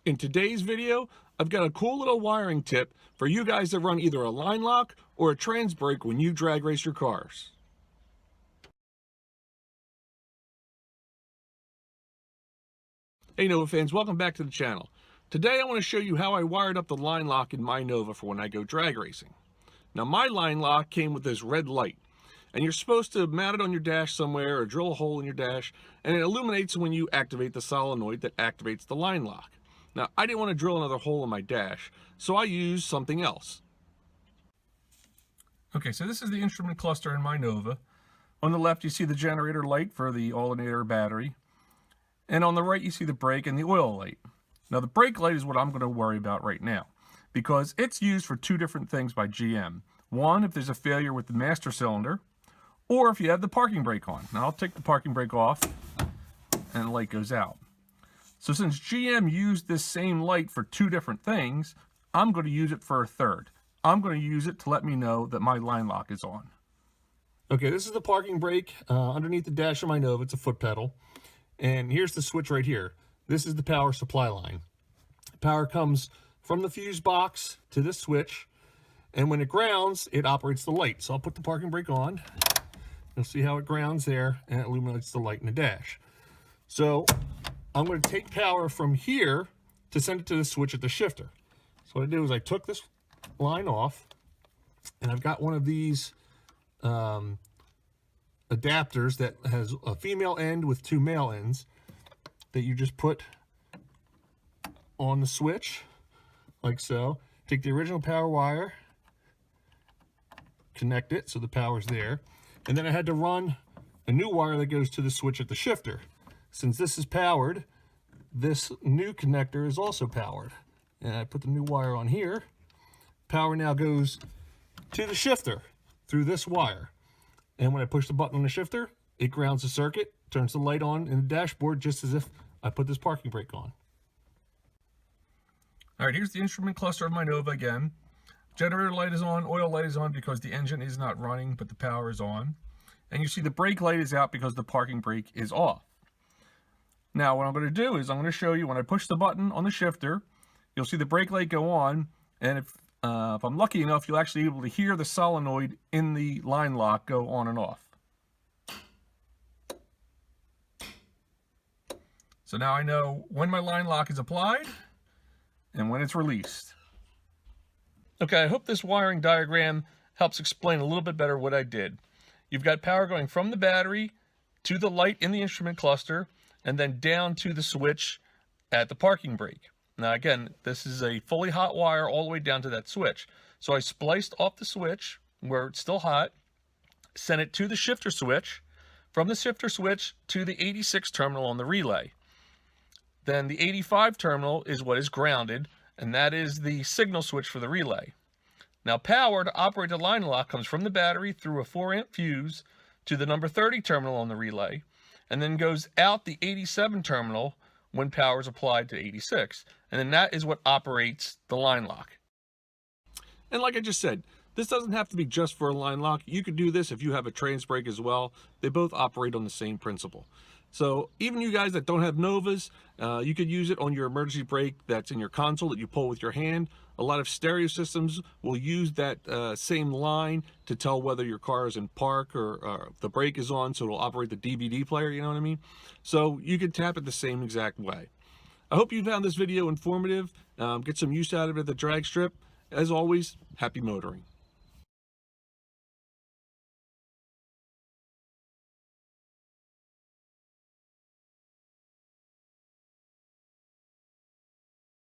In today's video, I've got a cool little wiring tip for you guys that run either a line lock or a trans brake when you drag race your cars. Hey Nova fans, welcome back to the channel. Today I want to show you how I wired up the line lock in my Nova for when I go drag racing. Now my line lock came with this red light, and you're supposed to mount it on your dash somewhere or drill a hole in your dash, and it illuminates when you activate the solenoid that activates the line lock. Now, I didn't want to drill another hole in my dash, so I used something else. Okay, so this is the instrument cluster in my Nova. On the left, you see the generator light for the alternator battery. And on the right, you see the brake and the oil light. Now, the brake light is what I'm going to worry about right now, because it's used for two different things by GM. One, if there's a failure with the master cylinder, or if you have the parking brake on. Now, I'll take the parking brake off, and the light goes out. So since GM used this same light for two different things, I'm going to use it for a third. I'm going to use it to let me know that my line lock is on. Okay, this is the parking brake underneath the dash of my Nova. It's a foot pedal. And here's the switch right here. This is the power supply line. Power comes from the fuse box to this switch. And when it grounds, it operates the light. So I'll put the parking brake on. You'll see how it grounds there, and it illuminates the light in the dash. So I'm going to take power from here to send it to the switch at the shifter. So what I did was I took this line off, and I've got one of these adapters that has a female end with two male ends that you just put on the switch, like so. Take the original power wire, connect it so the power's there, and then I had to run a new wire that goes to the switch at the shifter. Since this is powered, this new connector is also powered. And I put the new wire on here. Power now goes to the shifter through this wire. And when I push the button on the shifter, it grounds the circuit, turns the light on in the dashboard just as if I put this parking brake on. All right, here's the instrument cluster of my Nova again. Generator light is on, oil light is on because the engine is not running, but the power is on. And you see the brake light is out because the parking brake is off. Now, what I'm going to do is I'm going to show you when I push the button on the shifter, you'll see the brake light go on, and if I'm lucky enough, you'll actually be able to hear the solenoid in the line lock go on and off. So now I know when my line lock is applied and when it's released. Okay, I hope this wiring diagram helps explain a little bit better what I did. You've got power going from the battery to the light in the instrument cluster, and then down to the switch at the parking brake. Now again, this is a fully hot wire all the way down to that switch. So I spliced off the switch where it's still hot, sent it to the shifter switch, from the shifter switch to the 86 terminal on the relay. Then the 85 terminal is what is grounded, and that is the signal switch for the relay. Now power to operate the line lock comes from the battery through a 4-amp fuse to the number 30 terminal on the relay, and then goes out the 87 terminal when power is applied to 86. And then that is what operates the line lock. And like I just said, this doesn't have to be just for a line lock. You could do this if you have a trans brake as well. They both operate on the same principle. So even you guys that don't have Novas, you could use it on your emergency brake that's in your console that you pull with your hand. A lot of stereo systems will use that same line to tell whether your car is in park or the brake is on, so it'll operate the DVD player, you know what I mean? So you can tap it the same exact way. I hope you found this video informative. Get some use out of it at the drag strip. As always, happy motoring.